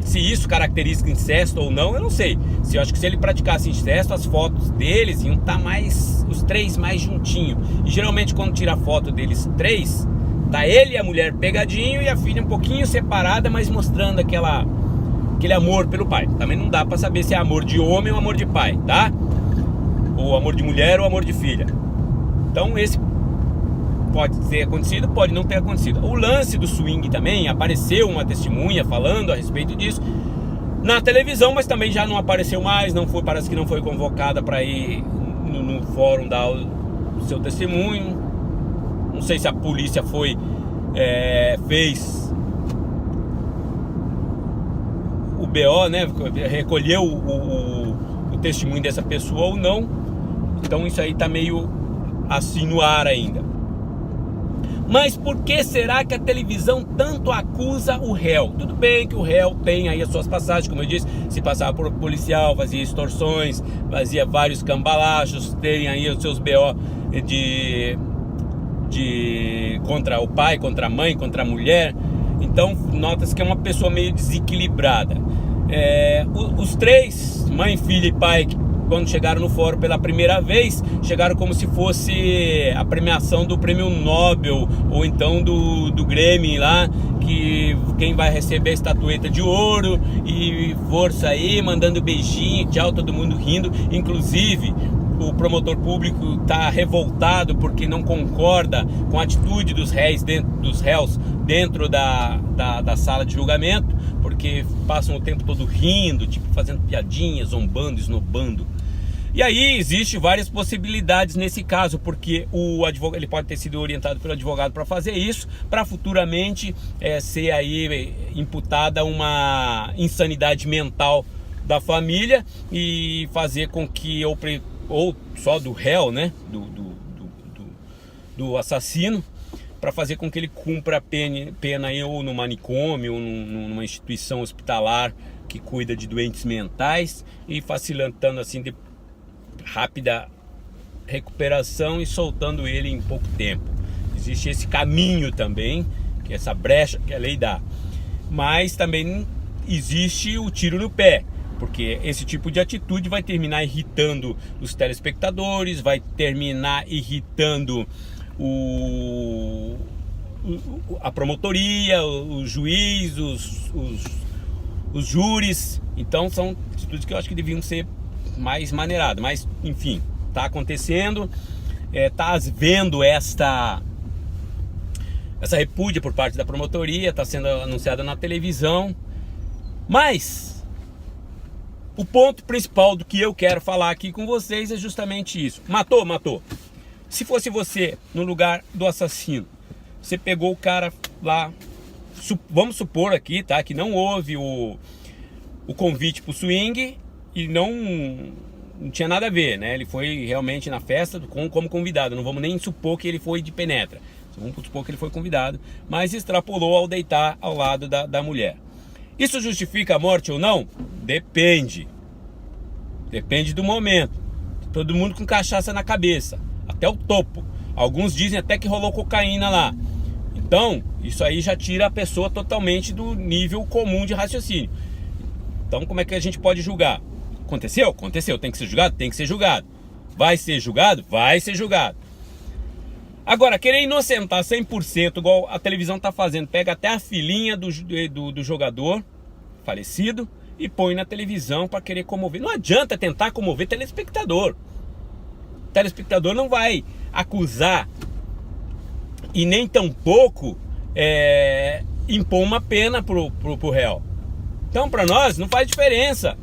Se isso caracteriza incesto ou não, eu não sei. Eu acho que se ele praticasse incesto, as fotos deles iam estar os três mais juntinhos. E geralmente quando tira a foto deles três, tá ele e a mulher pegadinho e a filha um pouquinho separada, mas mostrando aquele amor pelo pai. Também não dá pra saber se é amor de homem ou amor de pai, tá? Ou amor de mulher ou amor de filha. Então esse pode ter acontecido, pode não ter acontecido. O lance do swing também, apareceu uma testemunha falando a respeito disso na televisão, mas também já não apareceu mais, parece que não foi convocada para ir no fórum dar o seu testemunho. Não sei se a polícia fez o BO, né? Recolheu o testemunho dessa pessoa ou não. Então isso aí tá meio assim no ar ainda. Mas por que será que a televisão tanto acusa o réu? Tudo bem que o réu tem aí as suas passagens, como eu disse, se passava por policial, fazia extorsões, fazia vários cambalachos, tem aí os seus BO contra o pai, contra a mãe, contra a mulher. Então nota-se que é uma pessoa meio desequilibrada. Os três, mãe, filha e pai, quando chegaram no fórum pela primeira vez, chegaram como se fosse a premiação do prêmio Nobel, ou então do Grêmio lá, que quem vai receber a estatueta de ouro, e força aí, mandando beijinho, tchau, todo mundo rindo. Inclusive o promotor público está revoltado porque não concorda com a atitude dos réus dentro da sala de julgamento, porque passam o tempo todo rindo, tipo fazendo piadinhas, zombando, esnobando. E aí existe várias possibilidades nesse caso, porque o advogado, ele pode ter sido orientado pelo advogado para fazer isso, para futuramente ser aí imputada uma insanidade mental da família e fazer com que ou só do réu, né, do assassino, para fazer com que ele cumpra a pena aí, ou no manicômio, ou numa instituição hospitalar que cuida de doentes mentais, e facilitando assim de rápida recuperação e soltando ele em pouco tempo. Existe esse caminho também, que é essa brecha que a lei dá. Mas também existe o tiro no pé, porque esse tipo de atitude vai terminar irritando os telespectadores, vai terminar irritando a promotoria, o juiz, os júris. Então são atitudes que eu acho que deviam ser mais maneiradas. Mas enfim, está acontecendo, está vendo essa repúdia por parte da promotoria, está sendo anunciada na televisão. Mas o ponto principal do que eu quero falar aqui com vocês é justamente isso. Matou. Se fosse você no lugar do assassino, você pegou o cara lá, vamos supor aqui, tá, que não houve o convite pro swing e não tinha nada a ver, né? Ele foi realmente na festa como convidado. Não vamos nem supor que ele foi de penetra. Vamos supor que ele foi convidado, mas extrapolou ao deitar ao lado da mulher. Isso justifica a morte ou não? Depende do momento. Todo mundo com cachaça na cabeça, até o topo. Alguns dizem até que rolou cocaína lá. Então, isso aí já tira a pessoa totalmente do nível comum de raciocínio. Então, como é que a gente pode julgar? Aconteceu? Aconteceu. Tem que ser julgado? Tem que ser julgado. Vai ser julgado? Vai ser julgado. Agora, querer inocentar 100%, igual a televisão tá fazendo, pega até a filhinha do jogador falecido e põe na televisão para querer comover. Não adianta tentar comover telespectador. O telespectador não vai acusar e nem tampouco impor uma pena pro réu. Então, para nós, não faz diferença.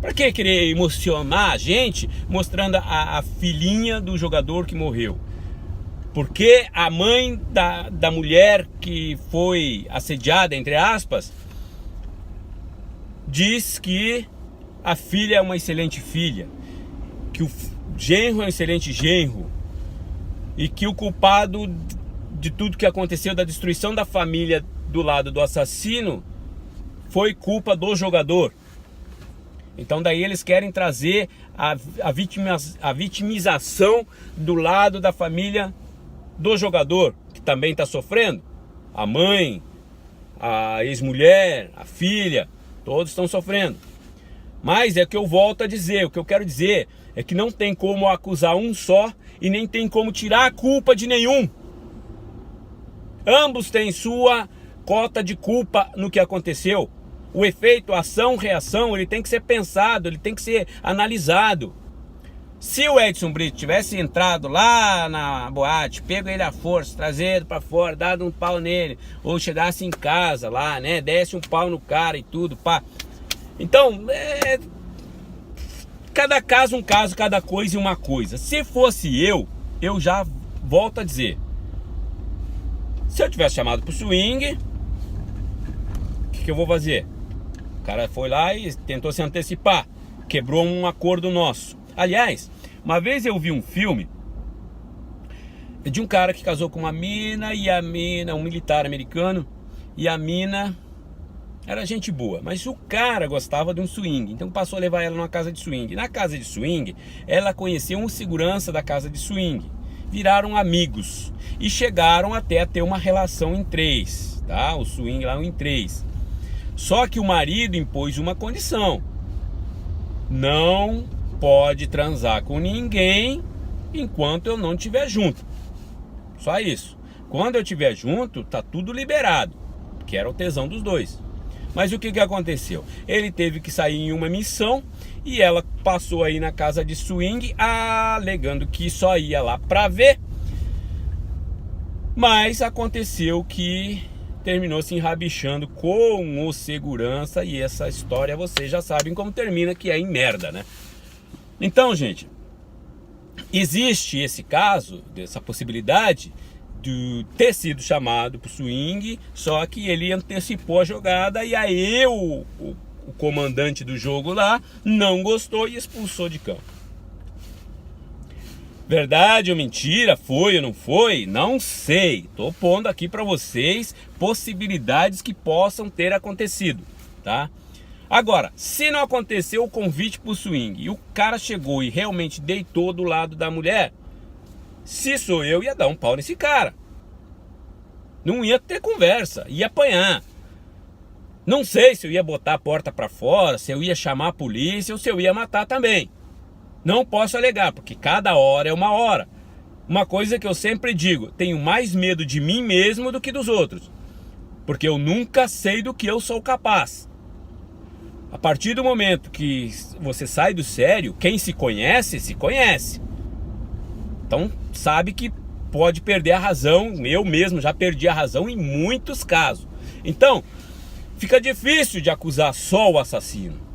Para que querer emocionar a gente mostrando a filhinha do jogador que morreu? Porque a mãe da mulher que foi assediada, entre aspas, diz que a filha é uma excelente filha, que o genro é um excelente genro e que o culpado de tudo que aconteceu, da destruição da família do lado do assassino, foi culpa do jogador. Então daí eles querem trazer a vitimização do lado da família do jogador, que também está sofrendo. A mãe, a ex-mulher, a filha, todos estão sofrendo. Mas é o que eu volto a dizer, o que eu quero dizer é que não tem como acusar um só e nem tem como tirar a culpa de nenhum. Ambos têm sua cota de culpa no que aconteceu. O efeito ação-reação, ele tem que ser pensado, ele tem que ser analisado. Se o Edson Brito tivesse entrado lá na boate, pego ele à força, trazido pra fora, dado um pau nele, ou chegasse em casa lá, né, desse um pau no cara e tudo, pá. Então, cada caso um caso, cada coisa uma coisa. Se fosse eu já volto a dizer, se eu tivesse chamado pro swing, o que eu vou fazer? O cara foi lá e tentou se antecipar, quebrou um acordo nosso. Aliás, uma vez eu vi um filme de um cara que casou com uma mina, e a mina, um militar americano, e a mina era gente boa, mas o cara gostava de um swing, então passou a levar ela numa casa de swing. Na casa de swing, ela conheceu um segurança da casa de swing, viraram amigos e chegaram até a ter uma relação em 3, tá? O swing lá em 3. Só que o marido impôs uma condição: não pode transar com ninguém enquanto eu não estiver junto. Só isso. Quando eu estiver junto, tá tudo liberado, que era o tesão dos dois. Mas o que aconteceu? Ele teve que sair em uma missão e ela passou aí na casa de swing alegando que só ia lá pra ver. Mas aconteceu que terminou se enrabichando com o segurança, e essa história vocês já sabem como termina, que é em merda, né? Então, gente, existe esse caso, dessa possibilidade de ter sido chamado pro swing, só que ele antecipou a jogada e aí o comandante do jogo lá não gostou e expulsou de campo. Verdade ou mentira? Foi ou não foi? Não sei. Tô pondo aqui para vocês possibilidades que possam ter acontecido, tá? Agora, se não aconteceu o convite pro swing e o cara chegou e realmente deitou do lado da mulher, se sou eu, ia dar um pau nesse cara. Não ia ter conversa, ia apanhar. Não sei se eu ia botar a porta para fora, se eu ia chamar a polícia ou se eu ia matar também. Não posso alegar, porque cada hora é uma hora. Uma coisa que eu sempre digo: tenho mais medo de mim mesmo do que dos outros, porque eu nunca sei do que eu sou capaz. A partir do momento que você sai do sério, quem se conhece, se conhece. Então sabe que pode perder a razão. Eu mesmo já perdi a razão em muitos casos. Então fica difícil de acusar só o assassino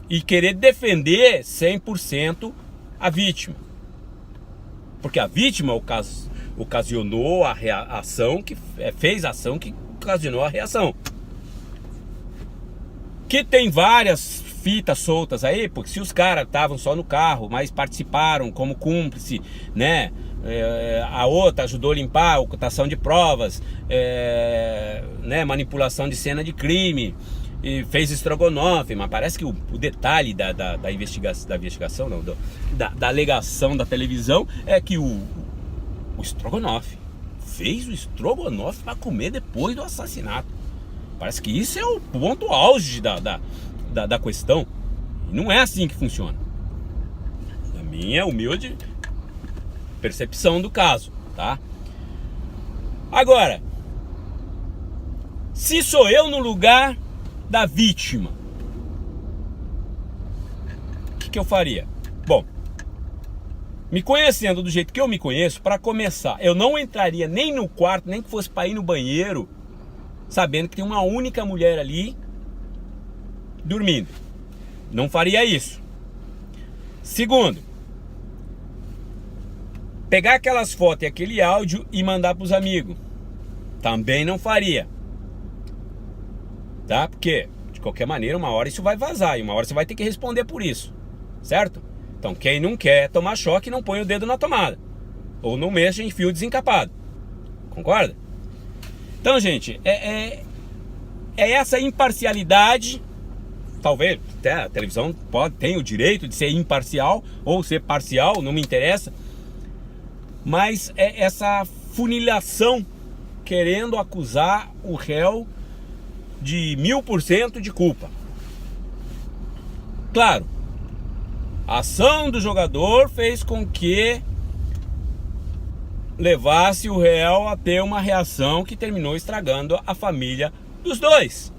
e querer defender 100% a vítima. Porque a vítima ocasionou a reação, que fez a ação que ocasionou a reação. Que tem várias fitas soltas aí, porque se os caras estavam só no carro, mas participaram como cúmplice, né? A outra ajudou a limpar, ocultação de provas, né? Manipulação de cena de crime, e fez estrogonofe, mas parece que o detalhe da investigação, não, da alegação da televisão é que o estrogonofe fez o estrogonofe para comer depois do assassinato. Parece que isso é o ponto auge da questão. E não é assim que funciona. A minha humilde percepção do caso, tá? Agora, se sou eu no lugar da vítima, o que eu faria? Bom, me conhecendo do jeito que eu me conheço, para começar, eu não entraria nem no quarto, nem que fosse para ir no banheiro, sabendo que tem uma única mulher ali dormindo. Não faria isso. Segundo, pegar aquelas fotos e aquele áudio e mandar para os amigos. Também não faria. Tá? Porque, de qualquer maneira, uma hora isso vai vazar e uma hora você vai ter que responder por isso. Certo? Então, quem não quer tomar choque, não põe o dedo na tomada. Ou não mexa em fio desencapado. Concorda? Então, gente, é essa imparcialidade. Talvez até a televisão tem o direito de ser imparcial ou ser parcial, não me interessa. Mas é essa funilação querendo acusar o réu de 1000% de culpa. Claro, a ação do jogador fez com que levasse o réu a ter uma reação que terminou estragando a família dos dois.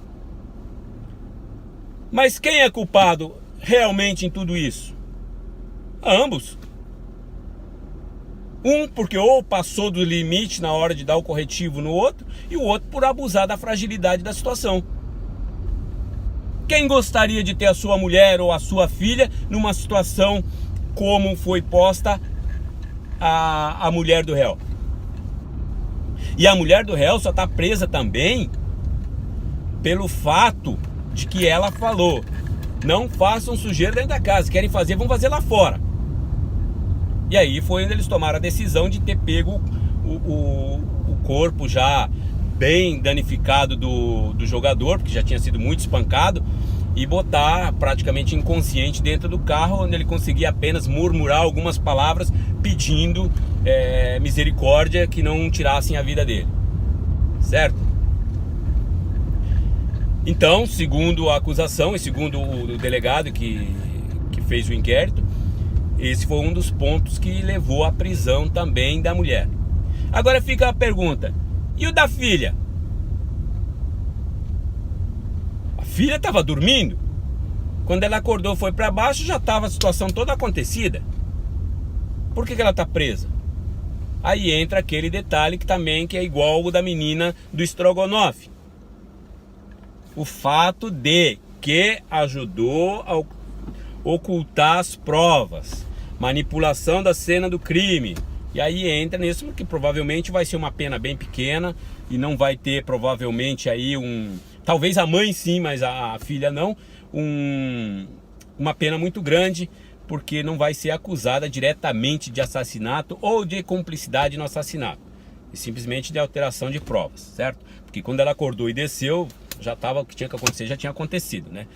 Mas quem é culpado realmente em tudo isso? Ambos. Um porque ou passou do limite na hora de dar o corretivo no outro, e o outro por abusar da fragilidade da situação. Quem gostaria de ter a sua mulher ou a sua filha numa situação como foi posta a mulher do réu? E a mulher do réu só está presa também pelo fato de que ela falou: não façam sujeira dentro da casa, querem fazer, vão fazer lá fora. E aí foi onde eles tomaram a decisão de ter pego o corpo já bem danificado do jogador, porque já tinha sido muito espancado, e botar praticamente inconsciente dentro do carro, onde ele conseguia apenas murmurar algumas palavras pedindo misericórdia, que não tirassem a vida dele. Certo? Então, segundo a acusação e segundo o delegado que fez o inquérito, esse foi um dos pontos que levou à prisão também da mulher. Agora fica a pergunta: e o da filha? A filha estava dormindo. Quando ela acordou, foi para baixo, já estava a situação toda acontecida. Por que ela está presa? Aí entra aquele detalhe que é igual o da menina do estrogonofe. O fato de que ajudou a ocultar as provas, manipulação da cena do crime. E aí entra nisso, porque provavelmente vai ser uma pena bem pequena e não vai ter provavelmente aí talvez a mãe sim, mas a filha não, uma pena muito grande, porque não vai ser acusada diretamente de assassinato ou de cumplicidade no assassinato, e simplesmente de alteração de provas, certo? Porque quando ela acordou e desceu, já estava, o que tinha que acontecer já tinha acontecido, né?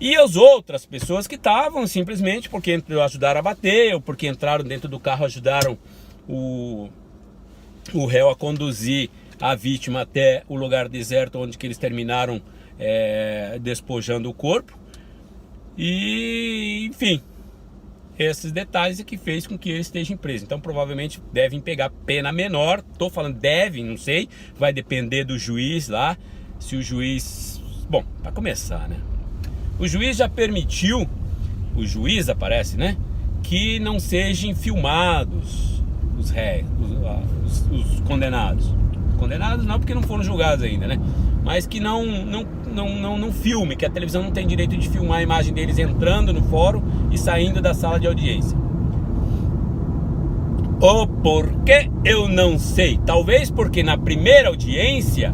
E as outras pessoas que estavam simplesmente porque ajudaram a bater, ou porque entraram dentro do carro, ajudaram o réu a conduzir a vítima até o lugar deserto, onde que eles terminaram despojando o corpo. E, enfim, esses detalhes é que fez com que ele esteja preso. Então provavelmente devem pegar pena menor. Estou falando devem, não sei, vai depender do juiz lá. Se o juiz... Bom, para começar, né? O juiz já permitiu, o juiz aparece, né? Que não sejam filmados os réus, os condenados. Condenados não, porque não foram julgados ainda, né? Mas que não filme, que a televisão não tem direito de filmar a imagem deles entrando no fórum e saindo da sala de audiência. O porquê eu não sei. Talvez porque na primeira audiência,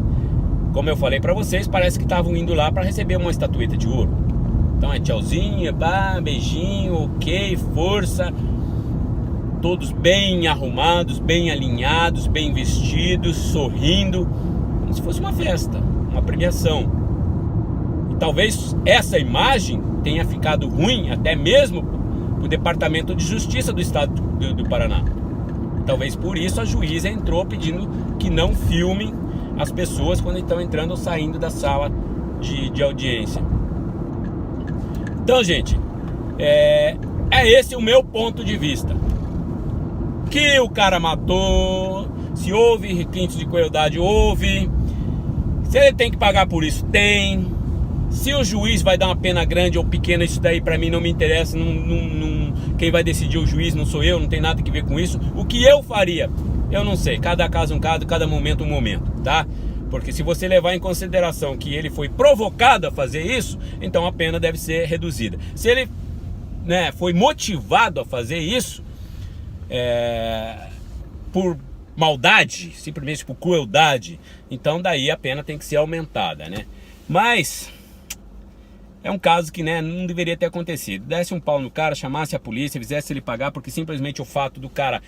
como eu falei pra vocês, parece que estavam indo lá para receber uma estatueta de ouro. Então é tchauzinho, beijinho, ok, força. Todos bem arrumados, bem alinhados, bem vestidos, sorrindo, como se fosse uma festa, uma premiação. talvez essa imagem tenha ficado ruim até mesmo para o Departamento de Justiça do Estado do Paraná. Talvez por isso a juíza entrou pedindo que não filmem as pessoas quando estão entrando ou saindo da sala de audiência. Então, gente, é esse o meu ponto de vista. Que o cara matou, se houve requintes de crueldade, houve. Se ele tem que pagar por isso, tem. Se o juiz vai dar uma pena grande ou pequena, isso daí pra mim não me interessa. Quem vai decidir o juiz não sou eu, não tem nada a ver com isso. O que eu faria, eu não sei. Cada caso um caso, cada momento um momento, tá? Porque se você levar em consideração que ele foi provocado a fazer isso, então a pena deve ser reduzida. Se ele, né, foi motivado a fazer isso por maldade, simplesmente por crueldade, então daí a pena tem que ser aumentada, né? Mas é um caso que, né, não deveria ter acontecido. Desse um pau no cara, chamasse a polícia, fizesse ele pagar, porque simplesmente o fato do cara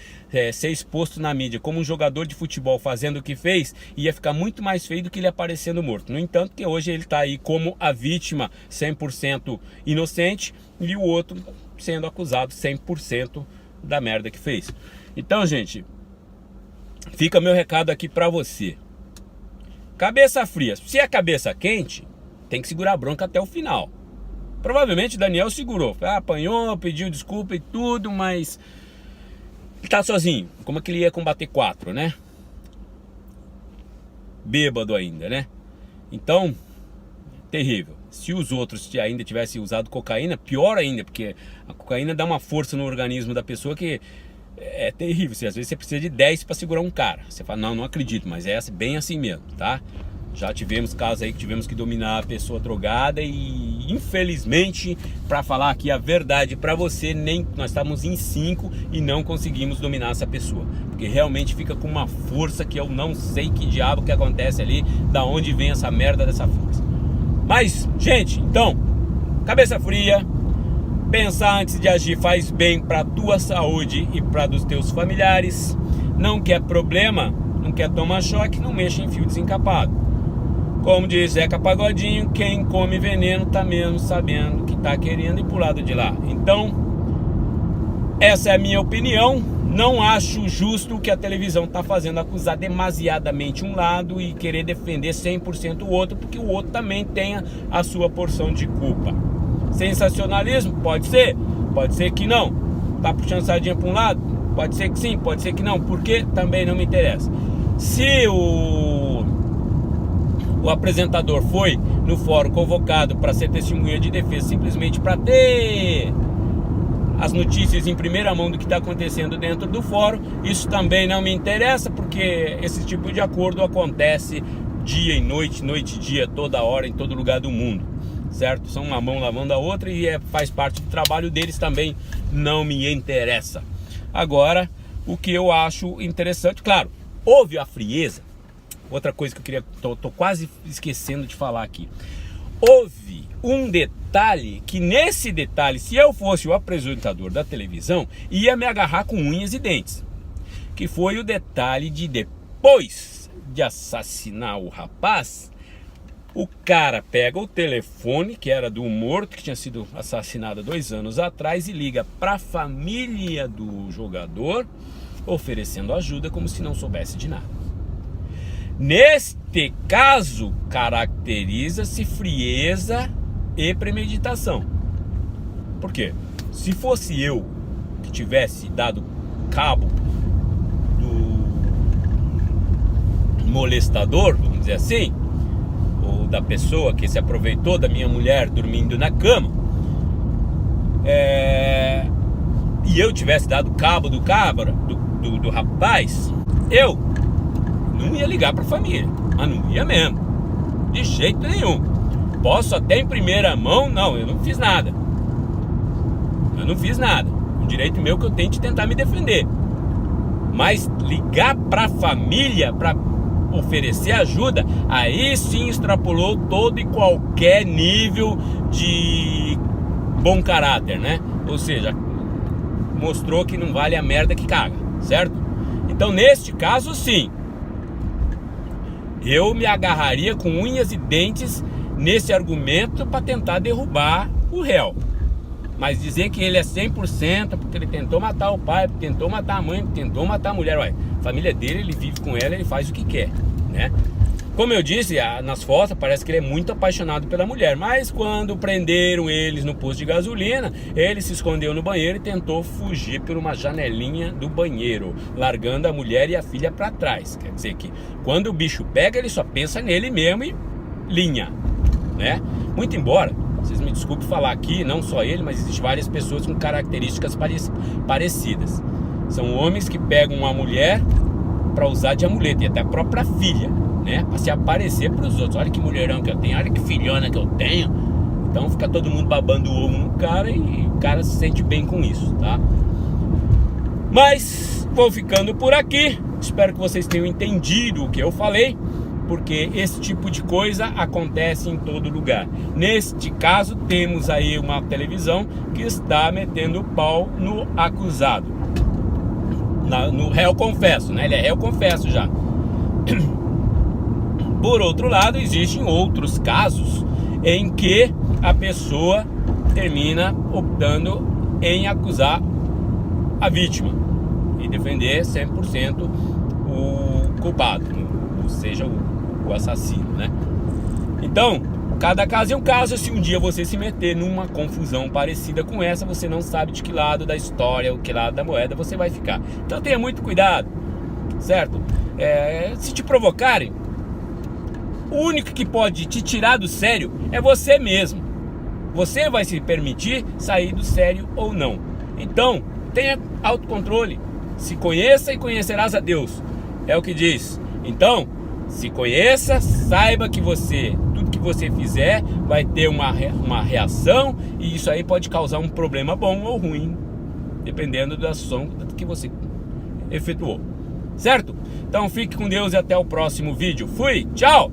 ser exposto na mídia como um jogador de futebol fazendo o que fez, ia ficar muito mais feio do que ele aparecendo morto. No entanto, que hoje ele está aí como a vítima 100% inocente e o outro sendo acusado 100% da merda que fez. Então, gente, fica meu recado aqui pra você. Cabeça fria. Se é cabeça quente, tem que segurar a bronca até o final. Provavelmente Daniel segurou. Apanhou, pediu desculpa e tudo, mas ele tá sozinho. Como é que ele ia combater 4, né? Bêbado ainda, né? Então, terrível. Se os outros ainda tivessem usado cocaína, pior ainda, porque a cocaína dá uma força no organismo da pessoa que é terrível. Às vezes você precisa de 10 para segurar um cara. Você fala, não acredito, mas é bem assim mesmo, tá? Já tivemos casos aí que tivemos que dominar a pessoa drogada e, infelizmente, para falar aqui a verdade para você, nós estávamos em 5 e não conseguimos dominar essa pessoa. Porque realmente fica com uma força que eu não sei que diabo que acontece ali, da onde vem essa merda dessa força. Mas, gente, então, cabeça fria, pensar antes de agir faz bem para tua saúde e para dos teus familiares. Não quer problema, não quer tomar choque, não mexa em fio desencapado. Como diz Zeca Pagodinho, quem come veneno tá mesmo sabendo que tá querendo ir pro lado de lá. Então, essa é a minha opinião. Não acho justo o que a televisão tá fazendo, acusar demasiadamente um lado e querer defender 100% o outro, porque o outro também tem a sua porção de culpa. Sensacionalismo? Pode ser que não. Tá puxando sardinha para um lado? Pode ser que sim, pode ser que não, porque também não me interessa. Se o apresentador foi no fórum convocado para ser testemunha de defesa, simplesmente para ter as notícias em primeira mão do que está acontecendo dentro do fórum, isso também não me interessa, porque esse tipo de acordo acontece dia e noite, noite e dia, toda hora, em todo lugar do mundo, certo? São uma mão lavando a outra e faz parte do trabalho deles, também não me interessa. Agora, o que eu acho interessante, claro, houve a frieza. Outra coisa que eu queria, tô quase esquecendo de falar aqui. Houve um detalhe que, nesse detalhe, se eu fosse o apresentador da televisão, ia me agarrar com unhas e dentes. Que foi o detalhe de, depois de assassinar o rapaz, o cara pega o telefone, que era do morto, que tinha sido assassinado 2 anos atrás, e liga para a família do jogador, oferecendo ajuda como se não soubesse de nada. Neste caso, caracteriza-se frieza e premeditação. Por quê? Se fosse eu que tivesse dado cabo do molestador, vamos dizer assim, ou da pessoa que se aproveitou da minha mulher dormindo na cama, e eu tivesse dado cabo do rapaz, eu não ia ligar para a família, mas não ia mesmo, de jeito nenhum. Posso até em primeira mão, não, eu não fiz nada. O direito meu que eu tenho de tentar me defender. Mas ligar para a família para oferecer ajuda, aí sim extrapolou todo e qualquer nível de bom caráter, né? Ou seja, mostrou que não vale a merda que caga, certo? Então, neste caso, sim, eu me agarraria com unhas e dentes nesse argumento para tentar derrubar o réu. Mas dizer que ele é 100% porque ele tentou matar o pai, porque tentou matar a mãe, porque tentou matar a mulher, ué, a família dele, ele vive com ela, ele faz o que quer, né? Como eu disse, nas fotos parece que ele é muito apaixonado pela mulher, mas quando prenderam eles no posto de gasolina, ele se escondeu no banheiro e tentou fugir por uma janelinha do banheiro, largando a mulher e a filha para trás. Quer dizer que quando o bicho pega, ele só pensa nele mesmo e linha, né? Muito embora, vocês me desculpem falar aqui, não só ele, mas existem várias pessoas com características parecidas. São homens que pegam uma mulher para usar de amuleto, e até a própria filha, né? Para se aparecer para os outros. Olha que mulherão que eu tenho, olha que filhona que eu tenho. Então fica todo mundo babando o ovo no cara e o cara se sente bem com isso, tá? Mas vou ficando por aqui. Espero que vocês tenham entendido o que eu falei, porque esse tipo de coisa acontece em todo lugar. Neste caso, temos aí uma televisão que está metendo o pau no acusado, no réu confesso, né? Ele é réu confesso já. Por outro lado, existem outros casos em que a pessoa termina optando em acusar a vítima e defender 100% o culpado, ou seja, o assassino, né? Então, cada caso é um caso. Se um dia você se meter numa confusão parecida com essa, você não sabe de que lado da história, ou que lado da moeda você vai ficar. Então tenha muito cuidado, certo? Se te provocarem, o único que pode te tirar do sério é você mesmo. Você vai se permitir sair do sério ou não. Então, tenha autocontrole. Se conheça e conhecerás a Deus. É o que diz. Então, se conheça, saiba que tudo que você fizer vai ter uma reação, e isso aí pode causar um problema bom ou ruim, dependendo da ação que você efetuou. Certo? Então fique com Deus e até o próximo vídeo. Fui, tchau!